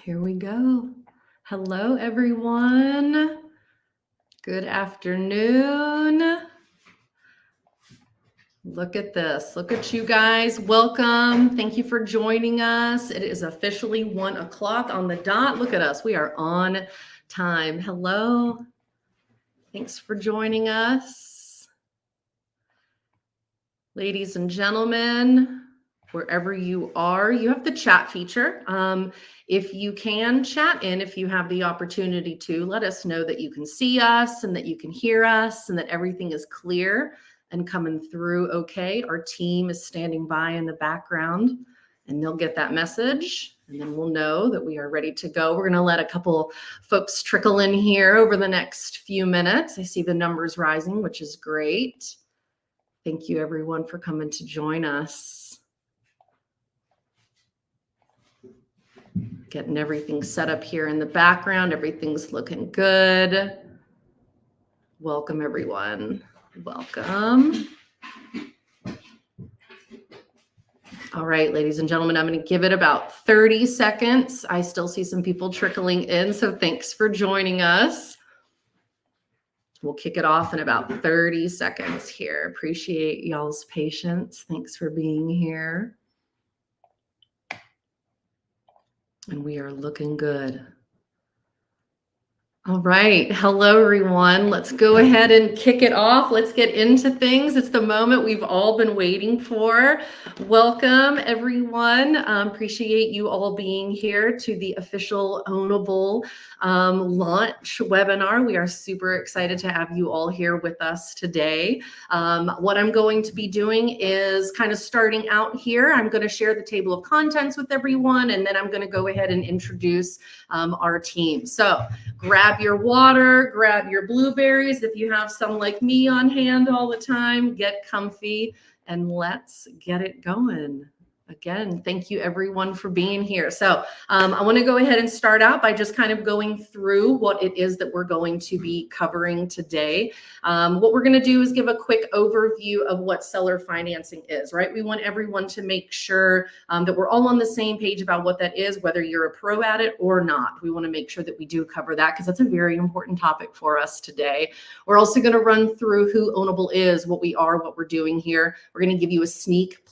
Here we go. Hello, everyone. Good afternoon. Look at this. Look at you guys. Welcome. Thank you for joining us. It is officially 1 o'clock on the dot. Look at us. We are on time. Hello. Thanks for joining us. Ladies and gentlemen, wherever you are, you have the chat feature. If you can chat in, if you have the opportunity to, let us know that you can see us and that you can hear us and that everything is clear and coming through okay. Our team is standing by in the background and they'll get that message and then we'll know that we are ready to go. We're going to let a couple folks trickle in here over the next few minutes. I see the numbers rising, which is great. Thank you everyone for coming to join us. Getting everything set up here in the background. Everything's looking good. Welcome, everyone. Welcome. All right, ladies and gentlemen, I'm going to give it about 30 seconds. I still see some people trickling in, so thanks for joining us. We'll kick it off in about 30 seconds here. Appreciate y'all's patience. Thanks for being here. And we are looking good. All right. Hello, everyone. Let's go ahead and kick it off. Let's get into things. It's the moment we've all been waiting for. Welcome, everyone. Appreciate you all being here to the official Ownible launch webinar. We are super excited to have you all here with us today. What I'm going to be doing is kind of starting out here. I'm going to share the table of contents with everyone, and then I'm going to go ahead and introduce our team. So grab your water, grab your blueberries. If you have some like me on hand all the time, get comfy and let's get it going. Again, thank you everyone for being here. So I want to go ahead and start out by just kind of going through what it is that we're going to be covering today. What we're going to do is give a quick overview of what seller financing is, right? We want everyone to make sure that we're all on the same page about what that is, whether you're a pro at it or not. We want to make sure that we do cover that because that's a very important topic for us today. We're also going to run through who Ownible is, what we are, what we're doing here. We're going to give you a sneak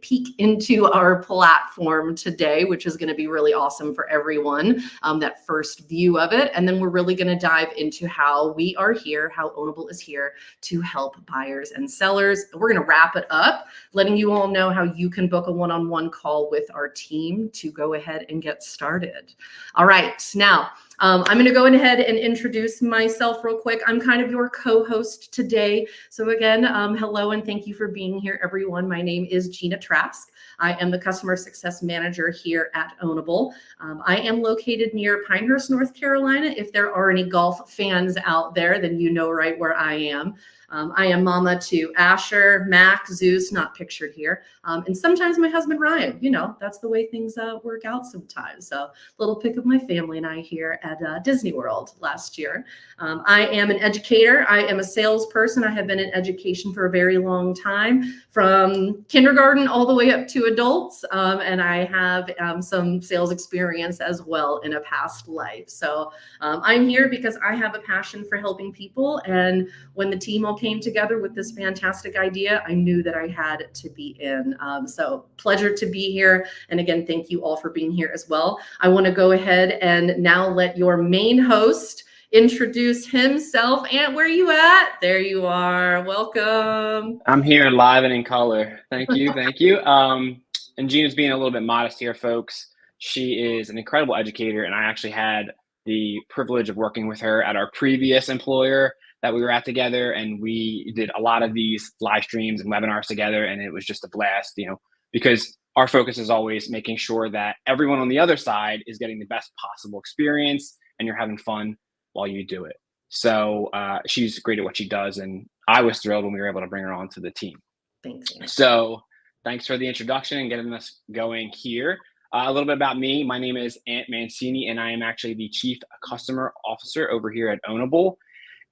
peek into our platform today, which is going to be really awesome for everyone, that first view of it. And then we're really going to dive into how we are here, how Ownible is here to help buyers and sellers. We're going to wrap it up, letting you all know how you can book a one-on-one call with our team to go ahead and get started. All right, now I'm going to go ahead and introduce myself real quick. I'm kind of your co-host today. So again, hello and thank you for being here, everyone. My name is Gina Trask. I am the Customer Success Manager here at Ownible. I am located near Pinehurst, North Carolina. If there are any golf fans out there, then you know right where I am. I am mama to Asher, Mac, Zeus, not pictured here, and sometimes my husband Ryan. You know, that's the way things work out sometimes. So a little pic of my family and I here at Disney World last year. I am an educator. I am a salesperson. I have been in education for a very long time, from kindergarten all the way up to adults, and I have some sales experience as well in a past life. So I'm here because I have a passion for helping people, and when the team all came together with this fantastic idea, I knew that I had to be in. So pleasure to be here. And again, thank you all for being here as well. I want to go ahead and now let your main host introduce himself. And where are you at? There you are. Welcome. I'm here live and in color. Thank you. Thank you. And Gina's being a little bit modest here, folks. She is an incredible educator, and I actually had the privilege of working with her at our previous employer that we were at together, and we did a lot of these live streams and webinars together, and it was just a blast, you know, because our focus is always making sure that everyone on the other side is getting the best possible experience and you're having fun while you do it. So she's great at what she does, and I was thrilled when we were able to bring her onto the team. Thanks. So thanks for the introduction and getting us going here. A little bit about me. My name is Ant Mancini, and I am actually the Chief Customer Officer over here at Ownible,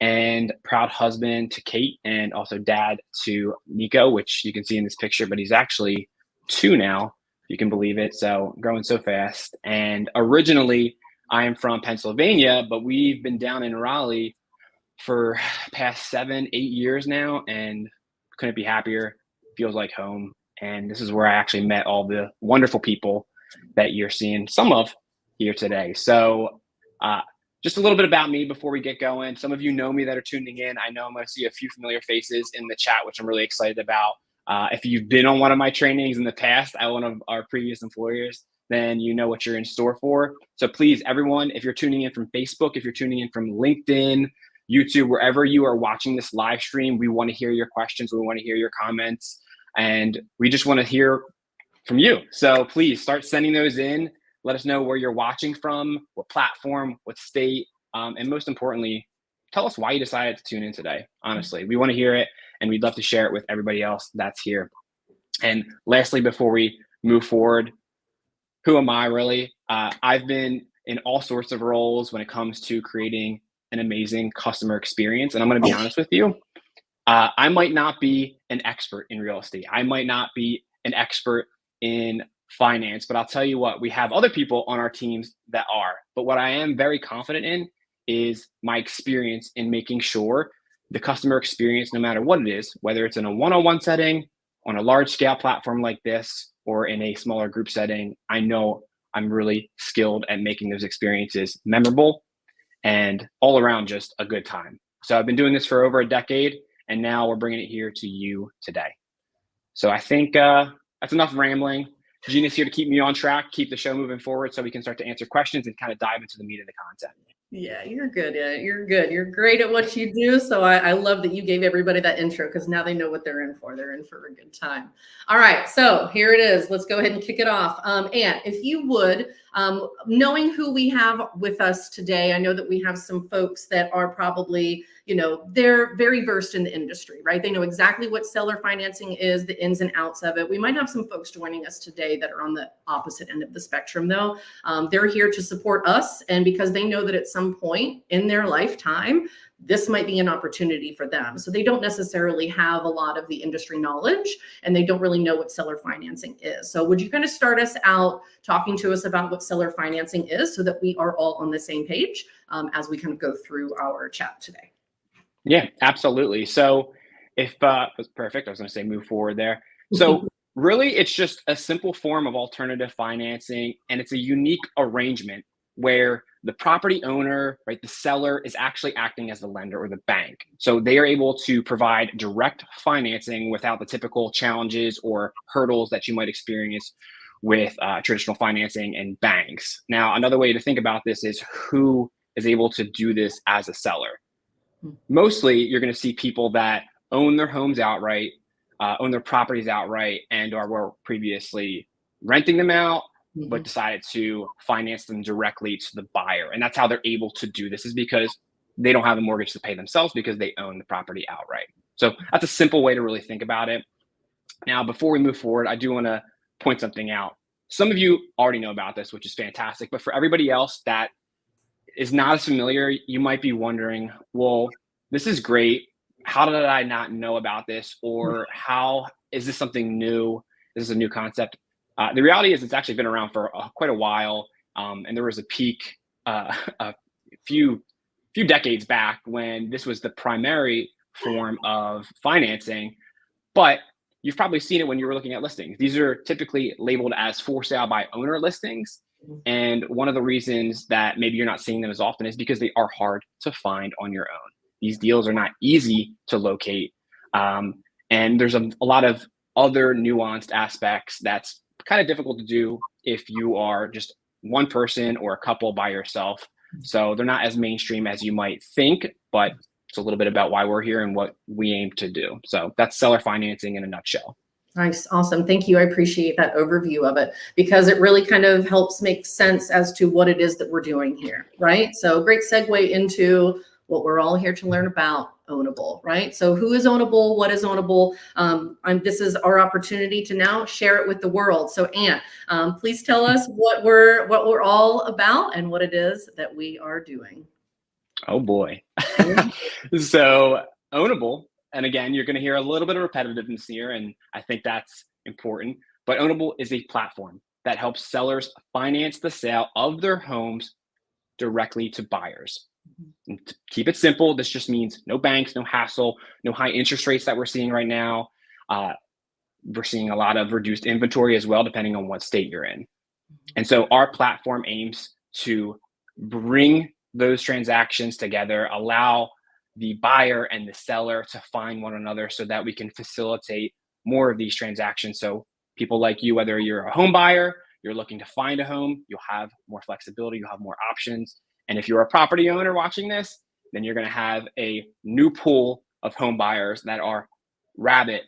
and proud husband to Kate, and also dad to Nico, which you can see in this picture, but he's actually 2 now. If you can believe it. So growing so fast. And originally I am from Pennsylvania, but we've been down in Raleigh for past 7, 8 years now, and couldn't be happier. Feels like home. And this is where I actually met all the wonderful people that you're seeing some of here today. So just a little bit about me before we get going. Some of you know me that are tuning in. I know I'm going to see a few familiar faces in the chat, which I'm really excited about. If you've been on one of my trainings in the past at one of our previous employers, then you know what you're in store for. So please, everyone, if you're tuning in from Facebook, if you're tuning in from LinkedIn, YouTube, wherever you are watching this live stream, we want to hear your questions. We want to hear your comments, and we just want to hear from you. So please start sending those in. Let us know where you're watching from, what platform, what state, and most importantly, tell us why you decided to tune in today. Honestly, we want to hear it, and we'd love to share it with everybody else that's here. And lastly, before we move forward, who am I really? I've been in all sorts of roles when it comes to creating an amazing customer experience. And I'm going to be honest with you. I might not be an expert in real estate. I might not be an expert in finance, but I'll tell you what, we have other people on our teams that are. But what I am very confident in is my experience in making sure the customer experience, no matter what it is, whether it's in a one-on-one setting, on a large scale platform like this, or in a smaller group setting, I know I'm really skilled at making those experiences memorable and all around just a good time. So I've been doing this for over a decade, and now we're bringing it here to you today. So I think that's enough rambling. Gina's here to keep me on track, keep the show moving forward so we can start to answer questions and kind of dive into the meat of the content. Yeah, you're good. Yeah, you're good. You're great at what you do. So I love that you gave everybody that intro, because now they know what they're in for. They're in for a good time. All right, so here it is. Let's go ahead and kick it off. And if you would, knowing who we have with us today, I know that we have some folks that are probably, they're very versed in the industry, right? They know exactly what seller financing is, the ins and outs of it. We might have some folks joining us today that are on the opposite end of the spectrum, though. They're here to support us, and because they know that at some point in their lifetime, this might be an opportunity for them. So they don't necessarily have a lot of the industry knowledge, and they don't really know what seller financing is. So would you kind of start us out talking to us about what seller financing is, so that we are all on the same page as we kind of go through our chat today? Yeah, absolutely. So if was perfect, I was going to say move forward there. So really, it's just a simple form of alternative financing, and it's a unique arrangement where the property owner, right, the seller, is actually acting as the lender or the bank. So they are able to provide direct financing without the typical challenges or hurdles that you might experience with traditional financing and banks. Now, another way to think about this is who is able to do this as a seller. Mostly, you're going to see people that own their homes outright, own their properties outright, and or were previously renting them out, but decided to finance them directly to the buyer. And that's how they're able to do this, is because they don't have a mortgage to pay themselves because they own the property outright. So that's a simple way to really think about it. Now, before we move forward, I do want to point something out. Some of you already know about this, which is fantastic. But for everybody else that is not as familiar, you might be wondering, well, this is great. How did I not know about this? Or how is this something new? This is a new concept. The reality is it's actually been around for quite a while. And there was a peak a few decades back when this was the primary form of financing. But you've probably seen it when you were looking at listings. These are typically labeled as for sale by owner listings. And one of the reasons that maybe you're not seeing them as often is because they are hard to find on your own. These deals are not easy to locate. And there's a lot of other nuanced aspects that's kind of difficult to do if you are just one person or a couple by yourself. So they're not as mainstream as you might think, but it's a little bit about why we're here and what we aim to do. So that's seller financing in a nutshell. Nice. Awesome. Thank you. I appreciate that overview of it, because it really kind of helps make sense as to what it is that we're doing here, right? So great segue into what we're all here to learn about, Ownible, right? So who is Ownible? What is Ownible? This is our opportunity to now share it with the world. So Ant, please tell us what we're all about and what it is that we are doing. Oh boy. So Ownible, and again, you're going to hear a little bit of repetitiveness here, and I think that's important. But Ownable is a platform that helps sellers finance the sale of their homes directly to buyers. And to keep it simple, this just means no banks, no hassle, no high interest rates that we're seeing right now. We're seeing a lot of reduced inventory as well, depending on what state you're in. And so our platform aims to bring those transactions together, allow the buyer and the seller to find one another so that we can facilitate more of these transactions. So people like you, whether you're a home buyer, you're looking to find a home, you'll have more flexibility, you'll have more options. And if you're a property owner watching this, then you're going to have a new pool of home buyers that are rabid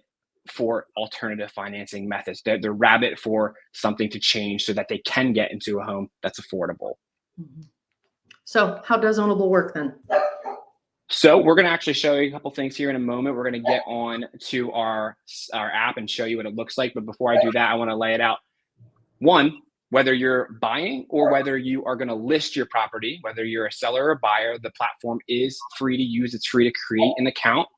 for alternative financing methods. They're rabid for something to change so that they can get into a home that's affordable. So how does Ownable work then? So we're going to actually show you a couple things here in a moment. We're going to get on to our app and show you what it looks like. But before I do that, I want to lay it out. One, whether you're buying or whether you are going to list your property, whether you're a seller or a buyer, the platform is free to use. It's free to create an account.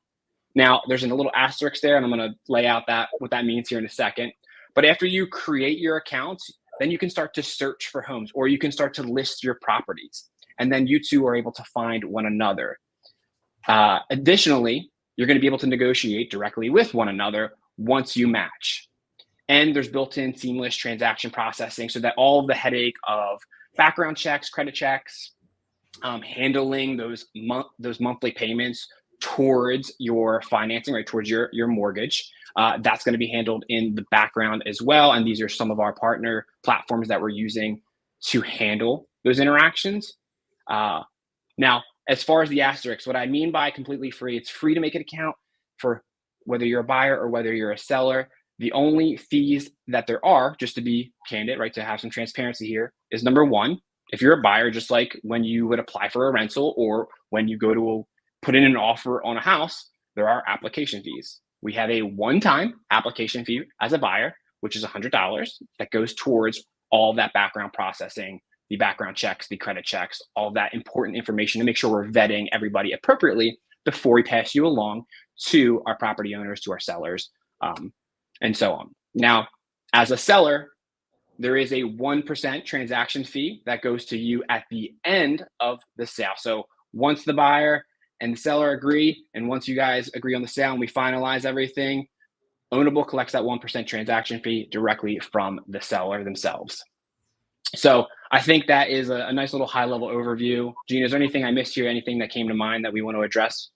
Now, there's a little asterisk there, and I'm going to lay out what that means here in a second. But after you create your account, then you can start to search for homes, or you can start to list your properties. And then you two are able to find one another. Additionally, you're going to be able to negotiate directly with one another once you match. And there's built-in seamless transaction processing so that all of the headache of background checks, credit checks, handling those monthly payments towards your financing, right, towards your mortgage, that's going to be handled in the background as well. And these are some of our partner platforms that we're using to handle those interactions. Now, as far as the asterisks, what I mean by completely free, it's free to make an account for whether you're a buyer or whether you're a seller. The only fees that there are, just to be candid, right, to have some transparency here, is number one, if you're a buyer, just like when you would apply for a rental or when you go to put in an offer on a house, there are application fees. We have a one-time application fee as a buyer, which is $100 that goes towards all that background processing, the background checks, the credit checks, all that important information to make sure we're vetting everybody appropriately before we pass you along to our property owners, to our sellers, and so on. Now, as a seller, there is a 1% transaction fee that goes to you at the end of the sale. So once the buyer and the seller agree, and once you guys agree on the sale and we finalize everything, Ownable collects that 1% transaction fee directly from the seller themselves. So I think that is a nice little high-level overview. Gina, is there anything I missed here, anything that came to mind that we want to address?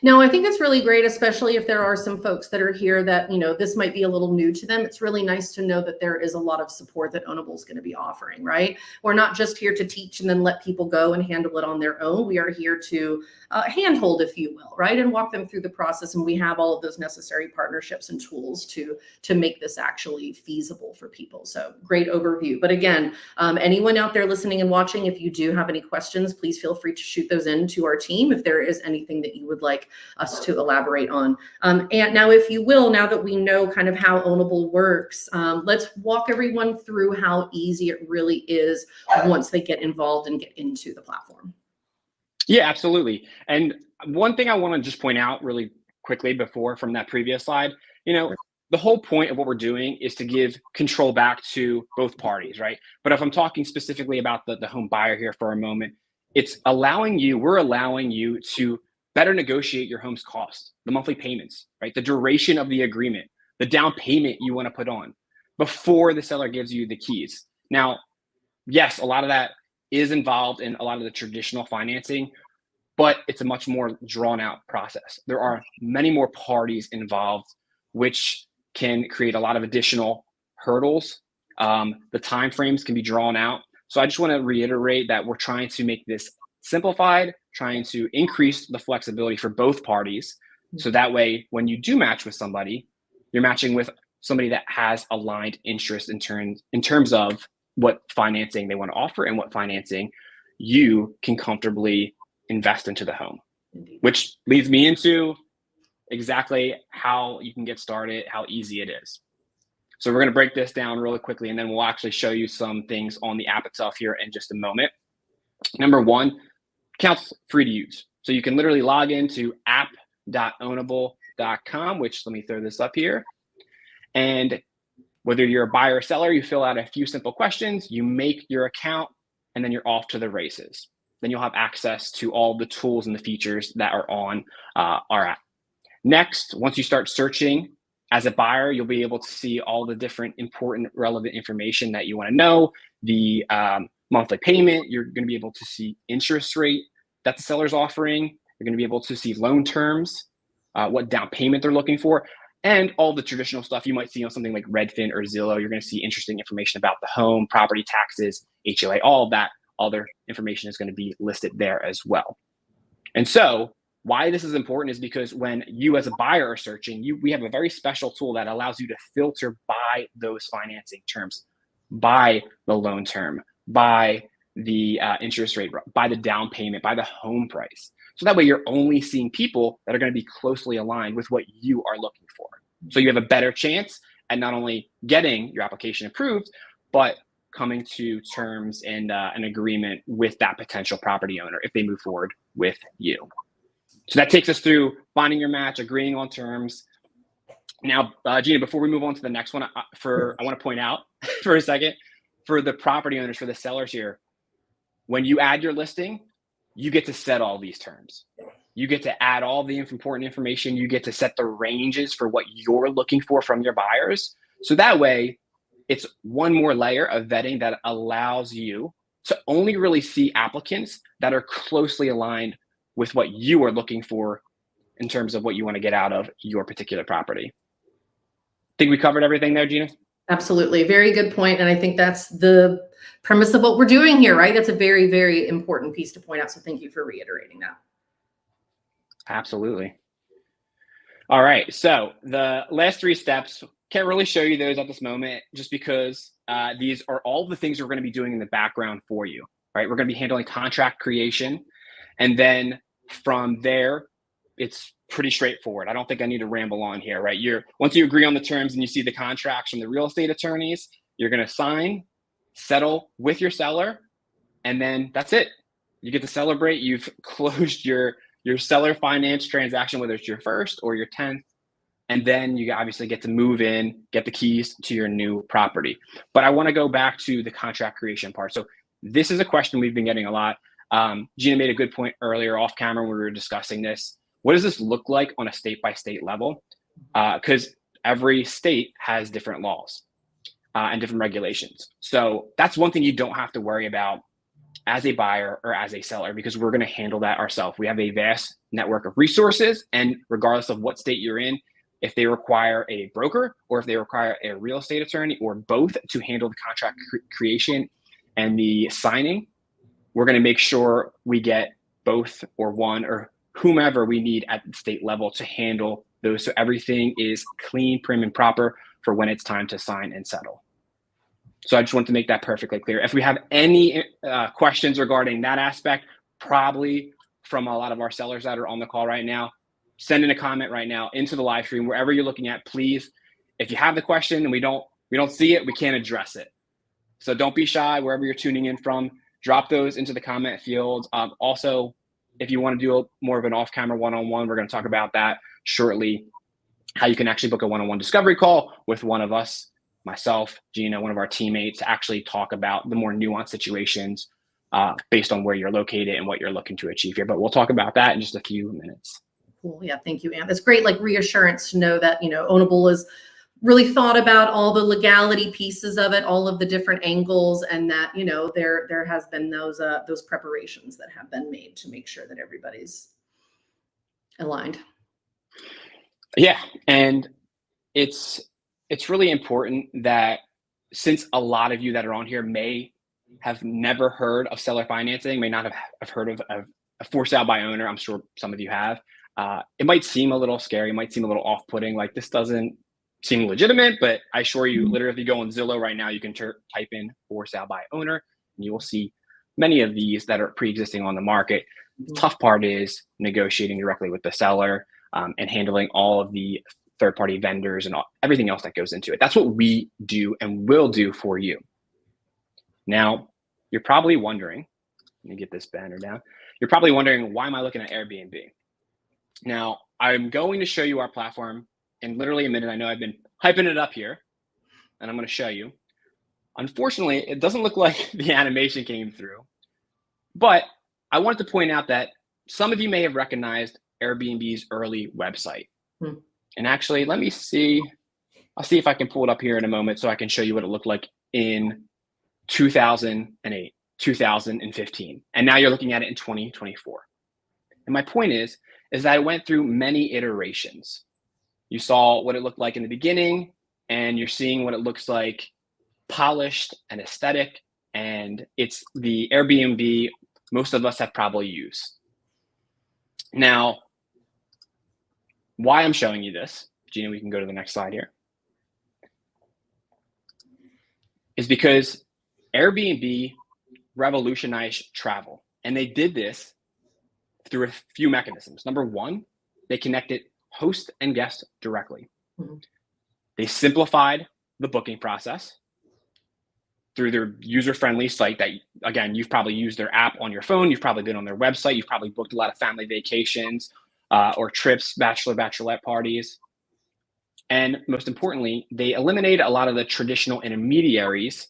No, I think it's really great, especially if there are some folks that are here that, this might be a little new to them. It's really nice to know that there is a lot of support that Ownable is going to be offering, right? We're not just here to teach and then let people go and handle it on their own. We are here to handhold, if you will, right? And walk them through the process. And we have all of those necessary partnerships and tools to make this actually feasible for people. So great overview. But again, anyone out there listening and watching, if you do have any questions, please feel free to shoot those in to our team if there is anything that you would like us to elaborate on. And now, if you will, now that we know kind of how Ownable works, let's walk everyone through how easy it really is once they get involved and get into the platform. Yeah, absolutely. And one thing I want to just point out really quickly from that previous slide, the whole point of what we're doing is to give control back to both parties, right? But if I'm talking specifically about the home buyer here for a moment, we're allowing you to better negotiate your home's cost, the monthly payments, right? The duration of the agreement, the down payment you want to put on before the seller gives you the keys. Now, yes, a lot of that is involved in a lot of the traditional financing, but it's a much more drawn out process. There are many more parties involved, which can create a lot of additional hurdles. The timeframes can be drawn out. So I just want to reiterate that we're trying to make this simplified, trying to increase the flexibility for both parties. So that way, when you do match with somebody, you're matching with somebody that has aligned interest in terms of what financing they want to offer and what financing you can comfortably invest into the home. Indeed. Which leads me into exactly how you can get started, how easy it is. So we're going to break this down really quickly, and then we'll actually show you some things on the app itself here in just a moment. Number one, account's free to use. So you can literally log into app.ownable.com, which let me throw this up here. And Whether you're a buyer or seller, you fill out a few simple questions, you make your account, and then you're off to the races. Then you'll have access to all the tools and the features that are on our app. Next, once you start searching as a buyer, you'll be able to see all the different important, relevant information that you want to know. The monthly payment, you're going to be able to see interest rate that the seller's offering. You're going to be able to see loan terms, what down payment they're looking for, and all the traditional stuff you might see on something like Redfin or Zillow. You're going to see interesting information about the home, property taxes, HOA, all of that. All their information is going to be listed there as well. And so why this is important is because when you as a buyer are searching, we have a very special tool that allows you to filter by those financing terms, by the loan term, by the interest rate, by the down payment, by the home price. So that way you're only seeing people that are going to be closely aligned with what you are looking for. So you have a better chance at not only getting your application approved, but coming to terms and an agreement with that potential property owner if they move forward with you. So that takes us through finding your match, agreeing on terms. Now, Gina, before we move on to the next one, I want to point out for a second, for the property owners, for the sellers here, when you add your listing, you get to set all these terms. You get to add all the important information. You get to set the ranges for what you're looking for from your buyers. So that way, it's one more layer of vetting that allows you to only really see applicants that are closely aligned with what you are looking for in terms of what you want to get out of your particular property. Think we covered everything there, Gina? Absolutely. Very good point. And I think that's the premise of what we're doing here, right? That's a very, very important piece to point out. So thank you for reiterating that. Absolutely. All right. So the last 3 steps, can't really show you those at this moment just because these are all the things we're going to be doing in the background for you, right? We're going to be handling contract creation. And then from there, it's pretty straightforward. I don't think I need to ramble on here, right? Once you agree on the terms and you see the contracts from the real estate attorneys, you're going to sign, settle with your seller, and then that's it. You get to celebrate. You've closed your seller finance transaction, whether it's your first or your 10th. And then you obviously get to move in, get the keys to your new property. But I want to go back to the contract creation part. So this is a question we've been getting a lot. Gina made a good point earlier off camera when we were discussing this. What does this look like on a state-by-state level? Because every state has different laws and different regulations. So that's one thing you don't have to worry about as a buyer or as a seller, because we're going to handle that ourselves. We have a vast network of resources, and regardless of what state you're in, if they require a broker or if they require a real estate attorney or both to handle the contract creation and the signing, we're going to make sure we get both or one or whomever we need at the state level to handle those. So everything is clean, prim, and proper for when it's time to sign and settle. So I just want to make that perfectly clear. If we have any questions regarding that aspect, probably from a lot of our sellers that are on the call right now, send in a comment right now into the live stream, wherever you're looking at, please. If you have the question and we don't see it, we can't address it. So don't be shy wherever you're tuning in from. Drop those into the comment field. Also, if you want to do more of an off-camera one-on-one, we're going to talk about that shortly, how you can actually book a one-on-one discovery call with one of us, myself, Gina, one of our teammates, to actually talk about the more nuanced situations based on where you're located and what you're looking to achieve here. But we'll talk about that in just a few minutes. Cool. Yeah. Thank you, Ann. That's great, like reassurance to know that, Ownable is really thought about all the legality pieces of it, all of the different angles, and that, there has been those preparations that have been made to make sure that everybody's aligned. Yeah. And it's really important that, since a lot of you that are on here may have never heard of seller financing, may not have heard of a for sale by owner, I'm sure some of you have, it might seem a little scary, it might seem a little off-putting, like this doesn't seem legitimate, but I assure you, literally, if you go on Zillow right now, you can type in for sale by owner, and you will see many of these that are pre-existing on the market. The tough part is negotiating directly with the seller and handling all of the third-party vendors and everything else that goes into it. That's what we do and will do for you. Now, you're probably wondering, let me get this banner down. You're probably wondering, why am I looking at Airbnb? Now, I'm going to show you our platform in literally a minute. I know I've been hyping it up here, and I'm going to show you. Unfortunately, it doesn't look like the animation came through, but I wanted to point out that some of you may have recognized Airbnb's early website. And actually, let me see. I'll see if I can pull it up here in a moment so I can show you what it looked like in 2008, 2015. And now you're looking at it in 2024. And my point is that I went through many iterations. You saw what it looked like in the beginning, and you're seeing what it looks like polished and aesthetic. And it's the Airbnb most of us have probably used. Now, why I'm showing you this, Gina, we can go to the next slide here, is because Airbnb revolutionized travel. And they did this through a few mechanisms. Number one, they connected host and guest directly. They simplified the booking process through their user-friendly site that, again, you've probably used their app on your phone. You've probably been on their website. You've probably booked a lot of family vacations or trips, bachelorette parties. And most importantly, they eliminated a lot of the traditional intermediaries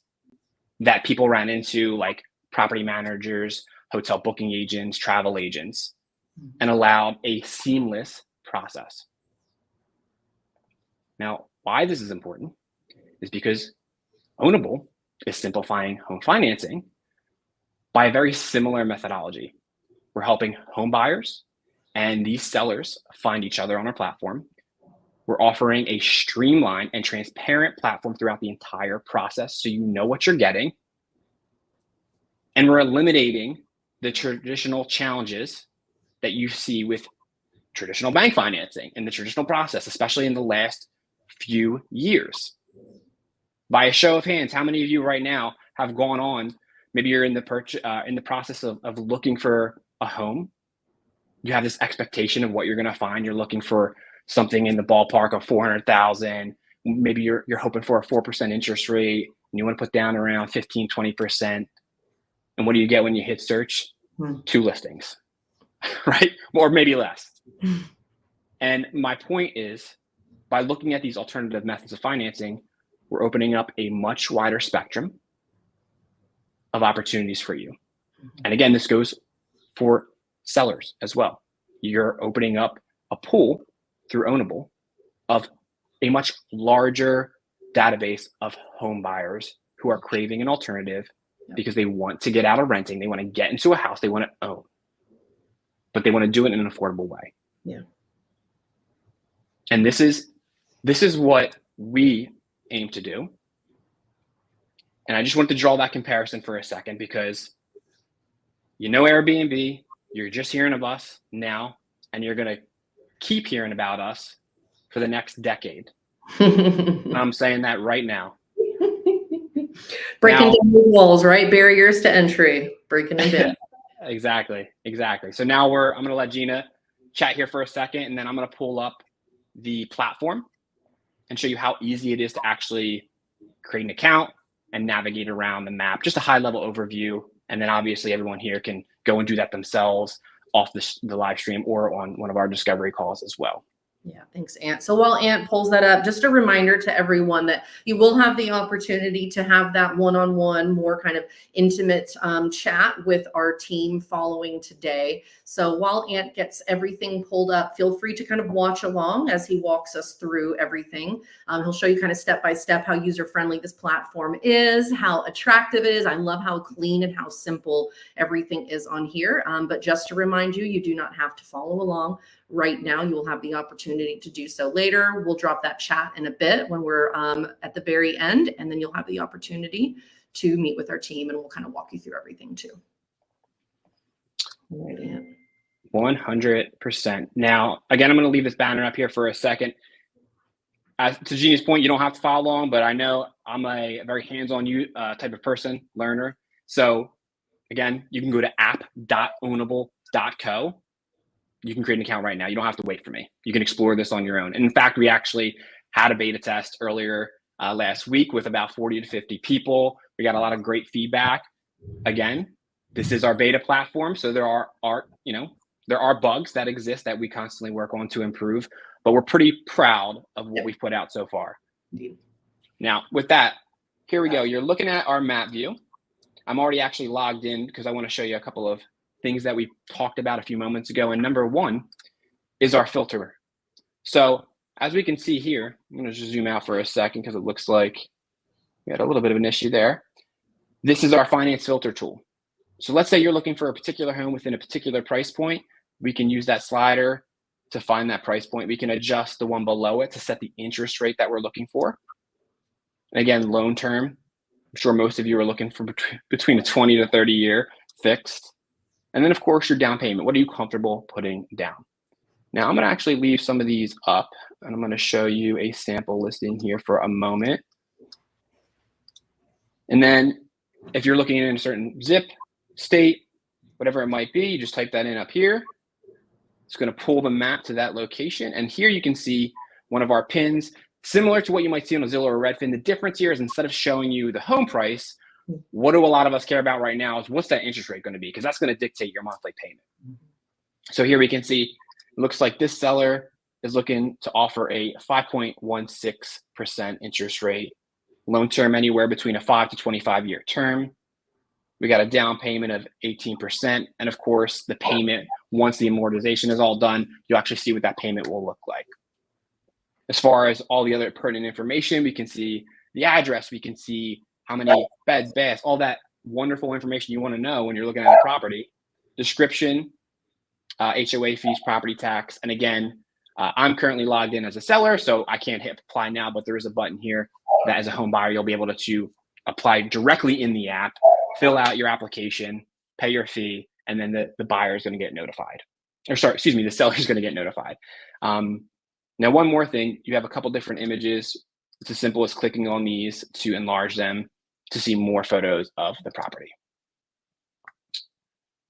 that people ran into, like property managers, hotel booking agents, travel agents, and allowed a seamless process. Now, why this is important is because Ownible is simplifying home financing by a very similar methodology. We're helping home buyers and these sellers find each other on our platform. We're offering a streamlined and transparent platform throughout the entire process so you know what you're getting. And we're eliminating the traditional challenges that you see with traditional bank financing and the traditional process, especially in the last few years. By a show of hands, how many of you right now have gone on, maybe you're in the process of looking for a home. You have this expectation of what you're going to find. You're looking for something in the ballpark of 400,000. Maybe you're hoping for a 4% interest rate and you want to put down around 15, 20%. And what do you get when you hit search? 2 listings, right? Or maybe less. And my point is, by looking at these alternative methods of financing, we're opening up a much wider spectrum of opportunities for you. And again, this goes for sellers as well. You're opening up a pool through Ownible of a much larger database of home buyers who are craving an alternative because they want to get out of renting. They want to get into a house they want to own, but they want to do it in an affordable way. Yeah. And this is what we aim to do. And I just want to draw that comparison for a second because Airbnb, you're just hearing of us now, and you're going to keep hearing about us for the next decade. I'm saying that right now. Breaking down the walls, right? Barriers to entry, breaking them down. Exactly. So now I'm going to let Gina chat here for a second, and then I'm going to pull up the platform and show you how easy it is to actually create an account and navigate around the map, just a high level overview. And then obviously everyone here can go and do that themselves off the live stream or on one of our discovery calls as well. Yeah, thanks, Ant. So while Ant pulls that up, just a reminder to everyone that you will have the opportunity to have that one-on-one, more kind of intimate chat with our team following today. So while Ant gets everything pulled up, feel free to kind of watch along as he walks us through everything. He'll show you kind of step by step how user-friendly this platform is, how attractive it is. I love how clean and how simple everything is on here. But just to remind you, you do not have to follow along right now. You will have the opportunity to do so later. We'll drop that chat in a bit when we're at the very end, and then you'll have the opportunity to meet with our team and we'll kind of walk you through everything too. All right, Ant. 100%. Now, again, I'm going to leave this banner up here for a second. As to Gina's point, you don't have to follow along, but I know I'm a very hands-on type of person, learner. So again, you can go to app.ownable.co. You can create an account right now. You don't have to wait for me. You can explore this on your own. And in fact, we actually had a beta test earlier last week with about 40 to 50 people. We got a lot of great feedback. Again, this is our beta platform. So there are bugs that exist that we constantly work on to improve, but we're pretty proud of what we've put out so far. Indeed. Now, with that, here we go. You're looking at our map view. I'm already actually logged in because I want to show you a couple of things that we talked about a few moments ago. And number one is our filter. So as we can see here, I'm going to just zoom out for a second because it looks like we had a little bit of an issue there. This is our finance filter tool. So let's say you're looking for a particular home within a particular price point. We can use that slider to find that price point. We can adjust the one below it to set the interest rate that we're looking for. And again, loan term. I'm sure most of you are looking for between a 20 to 30 year fixed. And then of course your down payment. What are you comfortable putting down? Now I'm going to actually leave some of these up and I'm going to show you a sample listing here for a moment. And then if you're looking in a certain zip, state, whatever it might be, you just type that in up here. It's going to pull the map to that location. And here you can see one of our pins, similar to what you might see on a Zillow or Redfin. The difference here is instead of showing you the home price, what do a lot of us care about right now is what's that interest rate going to be? Because that's going to dictate your monthly payment. So here we can see, it looks like this seller is looking to offer a 5.16% interest rate, loan term anywhere between a 5 to 25 year term. We got a down payment of 18%. And of course, the payment, once the amortization is all done, you'll actually see what that payment will look like. As far as all the other pertinent information, we can see the address, we can see how many beds, baths, all that wonderful information you want to know when you're looking at a property. Description, HOA fees, property tax. And again, I'm currently logged in as a seller, so I can't hit apply now, but there is a button here that as a home buyer, you'll be able to apply directly in the app, fill out your application, pay your fee, and then the buyer is going to get notified. Or sorry, excuse me, the seller is going to get notified. Now, one more thing, you have a couple different images. It's as simple as clicking on these to enlarge them to see more photos of the property.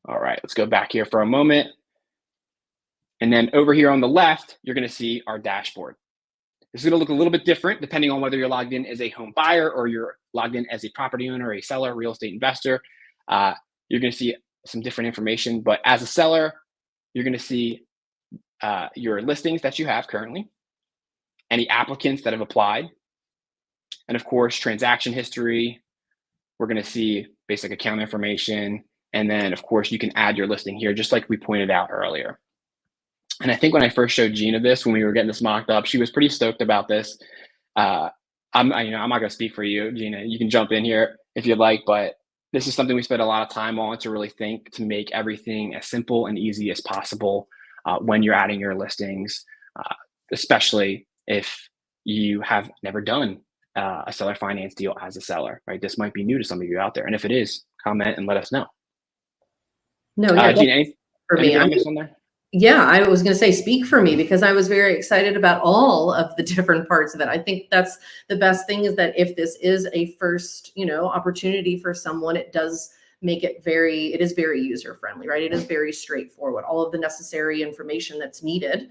All right, let's go back here for a moment. And then over here on the left, you're going to see our dashboard. This is going to look a little bit different depending on whether you're logged in as a home buyer or you're logged in as a property owner, a seller, real estate investor. You're going to see some different information, but as a seller, you're going to see your listings that you have currently, any applicants that have applied, and of course, transaction history. We're going to see basic account information, and then of course, you can add your listing here, just like we pointed out earlier. And I think when I first showed Gina this, when we were getting this mocked up, she was pretty stoked about this. I'm not going to speak for you, Gina. You can jump in here if you'd like, but this is something we spent a lot of time on to really think to make everything as simple and easy as possible when you're adding your listings, especially if you have never done a seller finance deal as a seller, right? This might be new to some of you out there. And if it is, comment and let us know. No, yeah, Gina, anything I me, missed on there? yeah, I was going to say speak for me because I was very excited about all of the different parts of it. I think that's the best thing is that if this is a first, opportunity for someone, it does make it it is very user friendly, right? It is very straightforward. All of the necessary information that's needed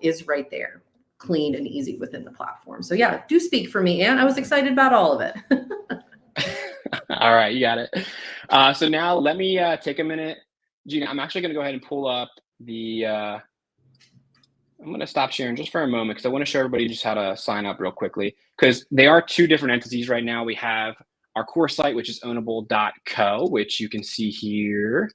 is right there, clean and easy within the platform. So yeah, do speak for me, Ann. I was excited about all of it. All right, you got it. So now let me take a minute. Gina, I'm actually going to go ahead and pull up I'm going to stop sharing just for a moment because I want to show everybody just how to sign up real quickly because they are two different entities right now. We have our core site, which is ownable.co, which you can see here.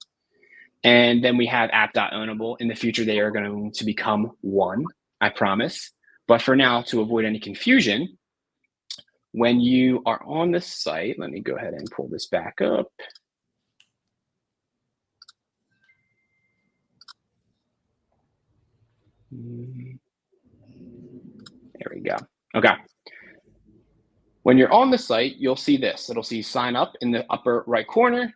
And then we have app.ownable. In the future, they are going to become one, I promise. But for now, to avoid any confusion, when you are on the site, let me go ahead and pull this back up. There we go. Okay. When you're on the site, you'll see this. It'll see sign up in the upper right corner,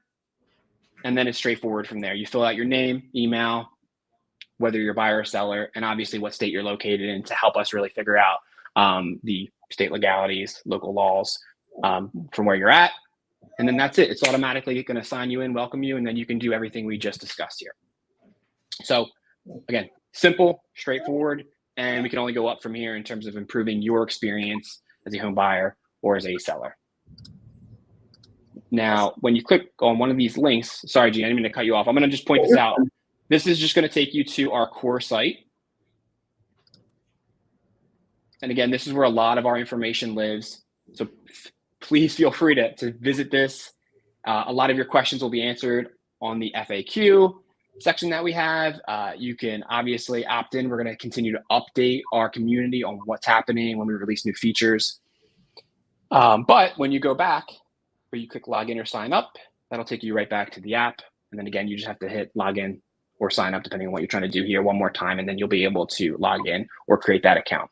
and then it's straightforward from there. You fill out your name, email, whether you're buyer or seller, and obviously what state you're located in to help us really figure out the state legalities, local laws from where you're at. And then that's it. It's automatically going to sign you in, welcome you, and then you can do everything we just discussed here. So again, simple, straightforward, and we can only go up from here in terms of improving your experience as a home buyer or as a seller. Now, when you click on one of these links, sorry, Gene, I didn't mean to cut you off. I'm going to just point this out. This is just going to take you to our core site. And again, this is where a lot of our information lives. So please feel free to visit this. A lot of your questions will be answered on the FAQ section that we have. You can obviously opt in. We're going to continue to update our community on what's happening when we release new features. But when you go back, where you click login or sign up, that'll take you right back to the app. And then again, you just have to hit login or sign up, depending on what you're trying to do here, one more time, and then you'll be able to log in or create that account.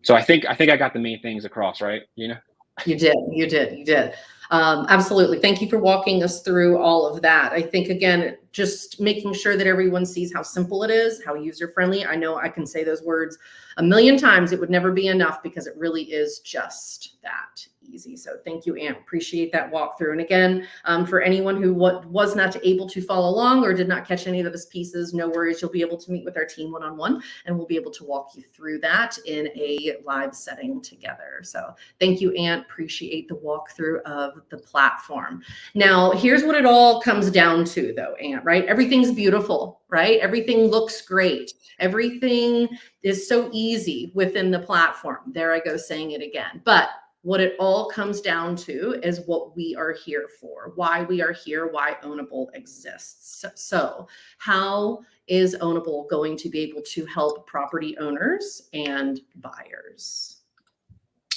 So I think I got the main things across, right, Gina? You did. Absolutely. Thank you for walking us through all of that. I think, again, just making sure that everyone sees how simple it is, how user-friendly. I know I can say those words a million times. It would never be enough because it really is just that easy. So thank you, Anne. Appreciate that walkthrough. And again, for anyone who was not able to follow along or did not catch any of those pieces, no worries. You'll be able to meet with our team one-on-one, and we'll be able to walk you through that in a live setting together. So thank you, Anne. Appreciate the walkthrough of the platform. Now, here's what it all comes down to, though, Anne, right? Everything's beautiful, right? Everything looks great. Everything is so easy within the platform. There I go saying it again. But what it all comes down to is what we are here for, why we are here, why Ownible exists. So how is Ownible going to be able to help property owners and buyers?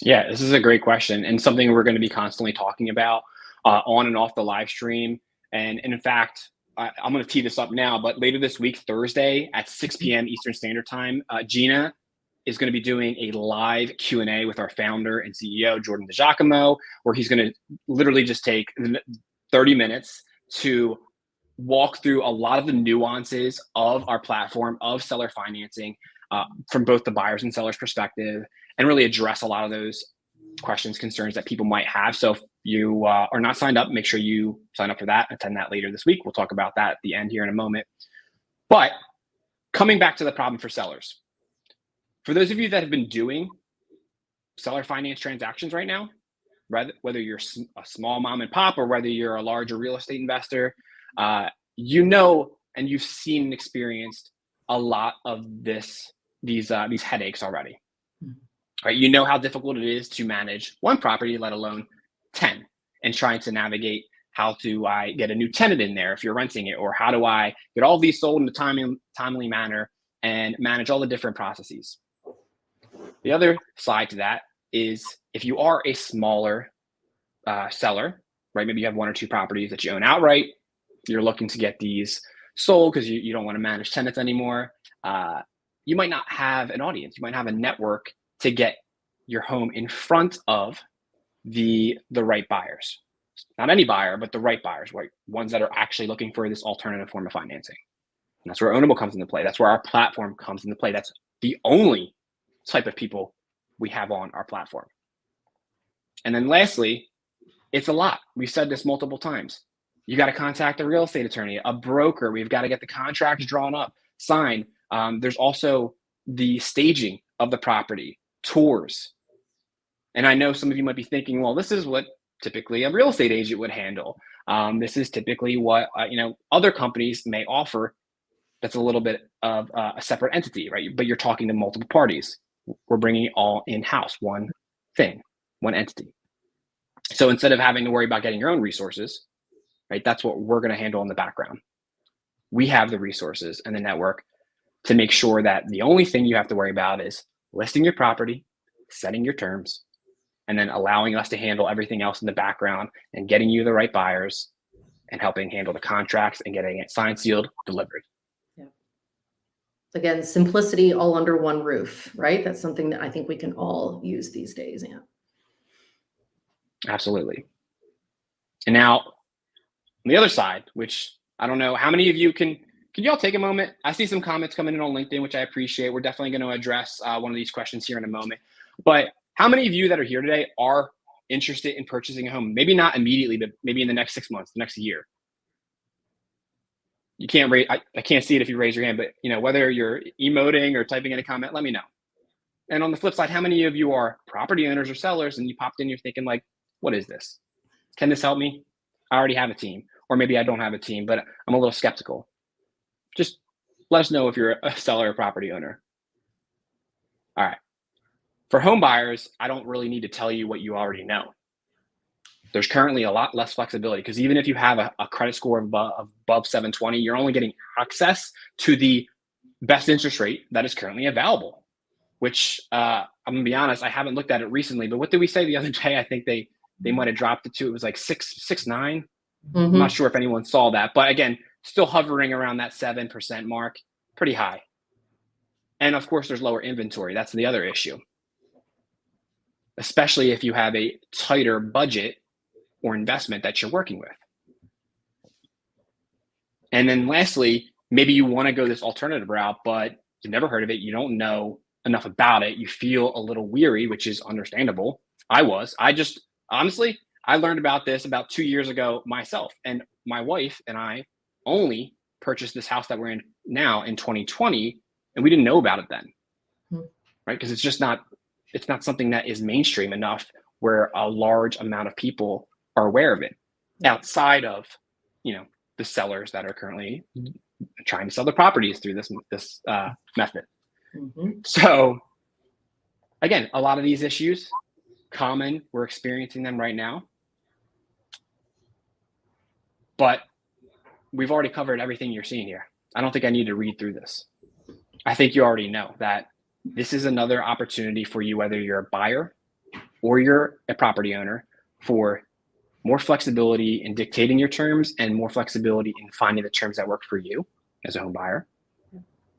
Yeah, this is a great question, and something we're going to be constantly talking about on and off the live stream. And in fact, I'm going to tee this up now, but later this week, Thursday at 6 p.m. Eastern Standard Time, Gina is going to be doing a live Q&A with our founder and CEO, Jordan DiGiacomo, where he's going to literally just take 30 minutes to walk through a lot of the nuances of our platform, of seller financing, from both the buyers and sellers perspective, and really address a lot of those questions, concerns that people might have. So if you are not signed up, make sure you sign up for that, attend that later this week. We'll talk about that at the end here in a moment. But coming back to the problem for sellers, for those of you that have been doing seller finance transactions right now, whether you're a small mom and pop or whether you're a larger real estate investor, you know, and you've seen and experienced a lot of these headaches already. Right? You know how difficult it is to manage one property, let alone 10, and trying to navigate how do I get a new tenant in there if you're renting it, or how do I get all these sold in a timely manner and manage all the different processes. The other side to that is if you are a smaller seller, right? Maybe you have one or two properties that you own outright. You're looking to get these sold because you don't want to manage tenants anymore. You might not have an audience. You might have a network to get your home in front of the right buyers. Not any buyer, but the right buyers, right? Ones that are actually looking for this alternative form of financing. And that's where Ownible comes into play. That's where our platform comes into play. That's the only type of people we have on our platform. And then lastly, it's a lot. We've said this multiple times. You got to contact a real estate attorney, a broker. We've got to get the contracts drawn up, signed. There's also the staging of the property, tours. And I know some of you might be thinking, well, this is what typically a real estate agent would handle. This is typically what other companies may offer. That's a little bit of a separate entity, right? But you're talking to multiple parties. We're bringing it all in-house, one thing, one entity. So instead of having to worry about getting your own resources, right, that's what we're going to handle in the background. We have the resources and the network to make sure that the only thing you have to worry about is listing your property, setting your terms, and then allowing us to handle everything else in the background and getting you the right buyers and helping handle the contracts and getting it signed, sealed, delivered. Again, simplicity all under one roof, right? That's something that I think we can all use these days, Anne. Absolutely. And now, on the other side, which I don't know, how many of you can y'all take a moment? I see some comments coming in on LinkedIn, which I appreciate. We're definitely going to address one of these questions here in a moment. But how many of you that are here today are interested in purchasing a home? Maybe not immediately, but maybe in the next 6 months, the next year. You can't raise, I can't see it if you raise your hand, but whether you're emoting or typing in a comment, let me know. And on the flip side, how many of you are property owners or sellers and you popped in, you're thinking like, what is this? Can this help me? I already have a team, or maybe I don't have a team, but I'm a little skeptical. Just let us know if you're a seller or property owner. All right. For home buyers, I don't really need to tell you what you already know. There's currently a lot less flexibility because even if you have a credit score above 720, you're only getting access to the best interest rate that is currently available, which I'm gonna be honest, I haven't looked at it recently, but what did we say the other day? I think they might have dropped it to, it was like 6.9. I'm not sure if anyone saw that, but again, still hovering around that 7% mark, pretty high. And of course, there's lower inventory. That's the other issue, especially if you have a tighter budget or investment that you're working with. And then lastly, maybe you want to go this alternative route, but you've never heard of it. You don't know enough about it. You feel a little weary, which is understandable. I just, honestly, I learned about this about 2 years ago myself, and my wife and I only purchased this house that we're in now in 2020, and we didn't know about it then, right? Because it's not something that is mainstream enough where a large amount of people are aware of it outside of, the sellers that are currently trying to sell their properties through this method. So again, a lot of these issues common, we're experiencing them right now, but we've already covered everything you're seeing here. I don't think I need to read through this. I think you already know that this is another opportunity for you, whether you're a buyer or you're a property owner, for more flexibility in dictating your terms and more flexibility in finding the terms that work for you as a home buyer.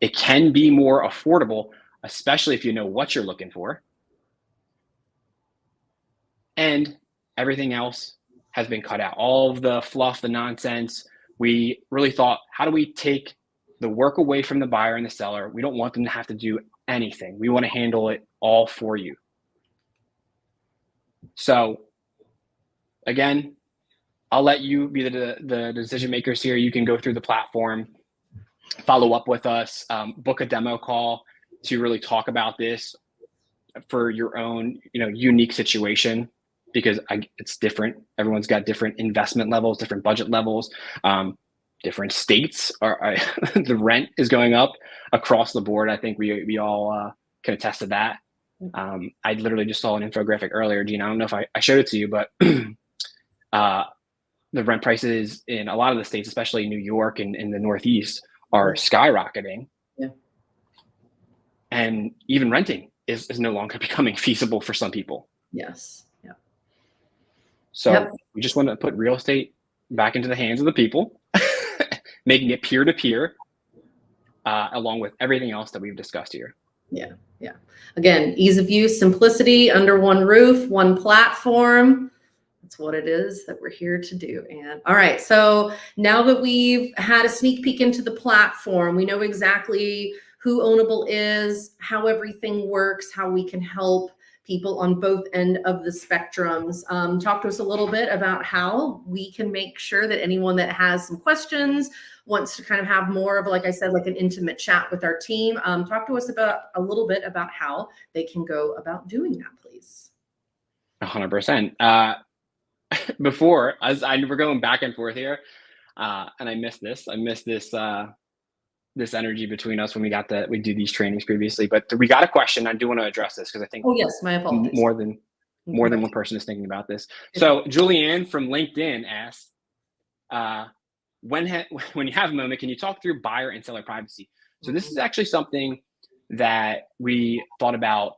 It can be more affordable, especially if you know what you're looking for. And everything else has been cut out. All of the fluff, the nonsense. We really thought, how do we take the work away from the buyer and the seller? We don't want them to have to do anything. We want to handle it all for you. So again, I'll let you be the decision makers here. You can go through the platform, follow up with us, book a demo call to really talk about this for your own, unique situation, because it's different. Everyone's got different investment levels, different budget levels, different states. The rent is going up across the board. I think we all can attest to that. I literally just saw an infographic earlier, Gina. I don't know if I showed it to you, but the rent prices in a lot of the states, especially New York and in the Northeast, are skyrocketing. Yeah. And even renting is no longer becoming feasible for some people. Yes. Yeah. So we just want to put real estate back into the hands of the people, making it peer-to-peer, along with everything else that we've discussed here. Yeah. Yeah. Again, ease of use, simplicity, under one roof, one platform. That's what it is that we're here to do. And all right, so now that we've had a sneak peek into the platform, we know exactly who Ownible is, how everything works, how we can help people on both end of the spectrums. Talk to us a little bit about how we can make sure that anyone that has some questions, wants to kind of have more of, like I said, like an intimate chat with our team. Talk to us about a little bit about how they can go about doing that, please. 100%. Before, as we're going back and forth here, and I missed this this energy between us when we do these trainings previously, but we got a question. I do want to address this because I think my apologies. more than one person is thinking about this. So Julianne from LinkedIn asked, when you have a moment, can you talk through buyer and seller privacy? So this is actually something that we thought about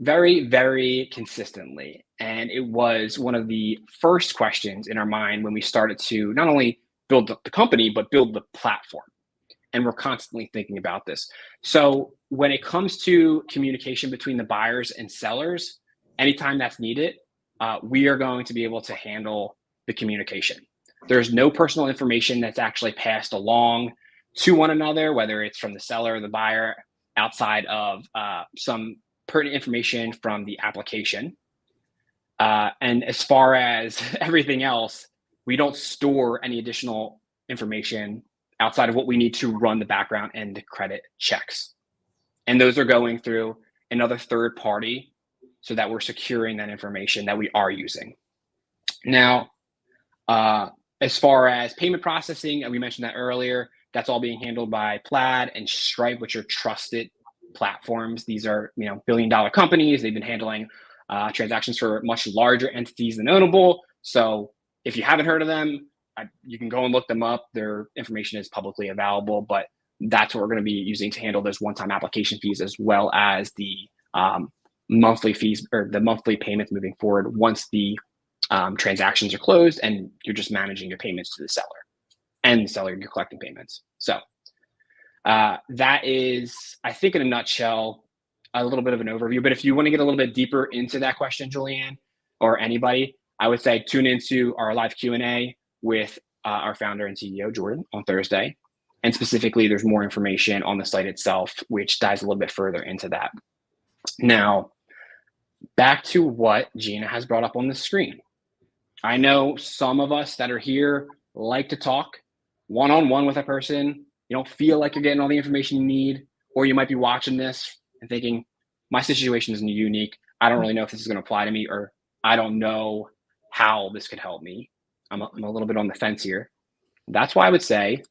very, very consistently. And it was one of the first questions in our mind when we started to not only build the company, but build the platform. And we're constantly thinking about this. So when it comes to communication between the buyers and sellers, anytime that's needed, we are going to be able to handle the communication. There's no personal information that's actually passed along to one another, whether it's from the seller or the buyer, outside of some pertinent information from the application. And as far as everything else, we don't store any additional information outside of what we need to run the background and the credit checks. And those are going through another third party so that we're securing that information that we are using. Now, as far as payment processing, and we mentioned that earlier, that's all being handled by Plaid and Stripe, which are trusted platforms. These are, billion-dollar companies. They've been handling transactions for much larger entities than Ownable. So if you haven't heard of them, you can go and look them up. Their information is publicly available, but that's what we're going to be using to handle those one-time application fees, as well as the monthly fees or the monthly payments moving forward once the transactions are closed and you're just managing your payments to the seller, and the seller, you're collecting payments. So that is, I think in a nutshell, a little bit of an overview. But if you want to get a little bit deeper into that question, Julianne, or anybody, I would say tune into our live Q&A with our founder and CEO, Jordan, on Thursday. And specifically, there's more information on the site itself, which dives a little bit further into that. Now, back to what Gina has brought up on the screen. I know some of us that are here like to talk one-on-one with a person. You don't feel like you're getting all the information you need, or you might be watching this and thinking, my situation isn't unique. I don't really know if this is going to apply to me, or I don't know how this could help me. I'm a little bit on the fence here. That's why I would say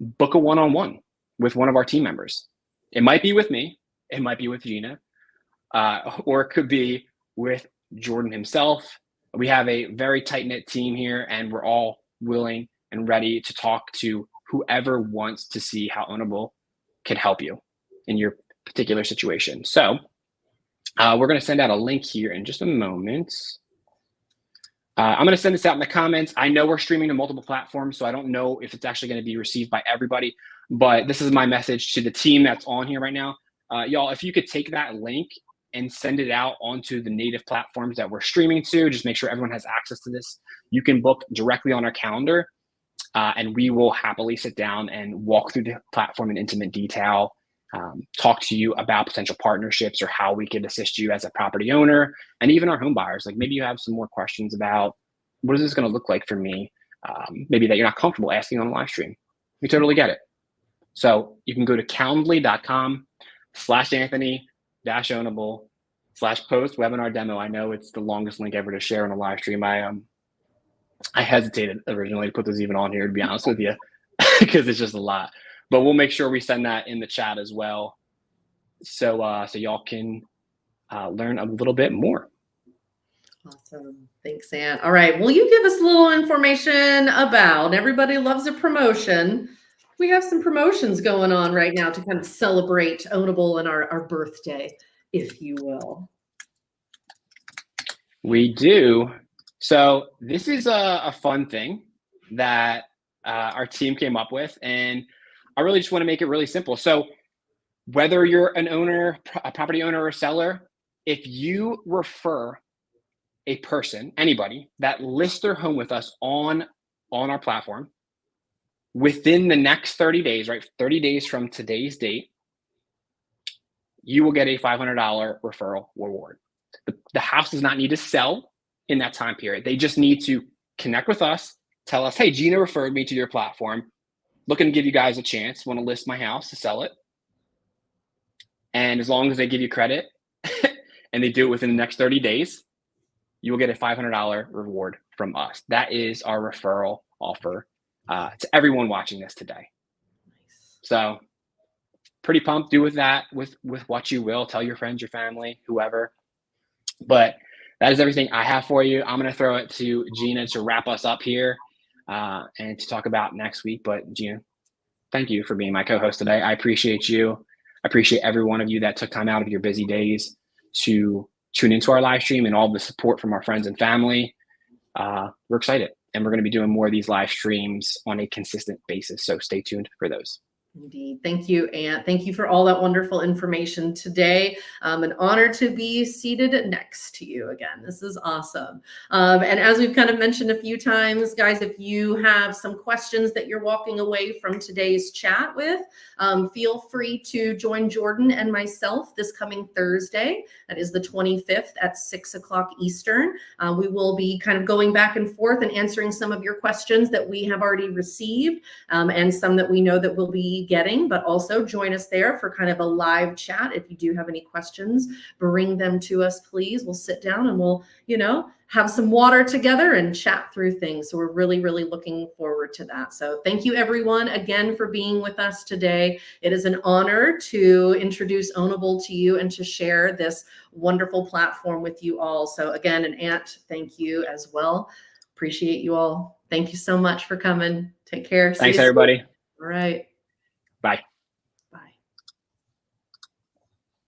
book a one-on-one with one of our team members. It might be with me. It might be with Gina, or it could be with Jordan himself. We have a very tight-knit team here, and we're all willing and ready to talk to whoever wants to see how Ownible can help you in your particular situation. So we're going to send out a link here in just a moment. I'm going to send this out in the comments. I know we're streaming to multiple platforms, so I don't know if it's actually going to be received by everybody, but this is my message to the team that's on here right now. Y'all, if you could take that link and send it out onto the native platforms that we're streaming to, just make sure everyone has access to this. You can book directly on our calendar, and we will happily sit down and walk through the platform in intimate detail, talk to you about potential partnerships or how we could assist you as a property owner, and even our home buyers. Like, maybe you have some more questions about what is this going to look like for me, maybe that you're not comfortable asking on a live stream. We totally get it. So you can go to calendly.com/Anthony-Ownable/post webinar demo. I know it's the longest link ever to share on a live stream. I hesitated originally to put this even on here, to be honest with you, because it's just a lot. But we'll make sure we send that in the chat as well, so y'all can learn a little bit more. Awesome. Thanks, Ant. All right. Will you give us a little information about, everybody loves a promotion. We have some promotions going on right now to kind of celebrate Ownable and our birthday, if you will. We do. So this is a fun thing that our team came up with, and I really just want to make it really simple. So whether you're an owner, a property owner or seller, if you refer a person, anybody that lists their home with us on our platform within the next 30 days, right? 30 days from today's date, you will get a $500 referral reward. The house does not need to sell in that time period. They just need to connect with us, tell us, hey, Gina referred me to your platform. Looking to give you guys a chance. Want to list my house to sell it. And as long as they give you credit and they do it within the next 30 days, you will get a $500 reward from us. That is our referral offer to everyone watching this today. So pretty pumped. Do with that with what you will. Tell your friends, your family, whoever. But that is everything I have for you. I'm going to throw it to Gina to wrap us up here and to talk about next week. But Gina, thank you for being my co-host today. I appreciate you. I appreciate every one of you that took time out of your busy days to tune into our live stream and all the support from our friends and family. We're excited, and we're going to be doing more of these live streams on a consistent basis. So stay tuned for those. Indeed. Thank you, Ant. Thank you for all that wonderful information today. An honor to be seated next to you again. This is awesome. And as we've kind of mentioned a few times, guys, if you have some questions that you're walking away from today's chat with, feel free to join Jordan and myself this coming Thursday. That is the 25th at 6 o'clock Eastern. We will be kind of going back and forth and answering some of your questions that we have already received and some that we know that will be be getting, but also join us there for kind of a live chat. If you do have any questions, bring them to us, please. We'll sit down and we'll, have some water together and chat through things. So we're really, really looking forward to that. So thank you everyone again for being with us today. It is an honor to introduce Ownible to you and to share this wonderful platform with you all. So again, and Ant, thank you as well. Appreciate you all. Thank you so much for coming. Take care. Thanks, everybody. All right. Bye.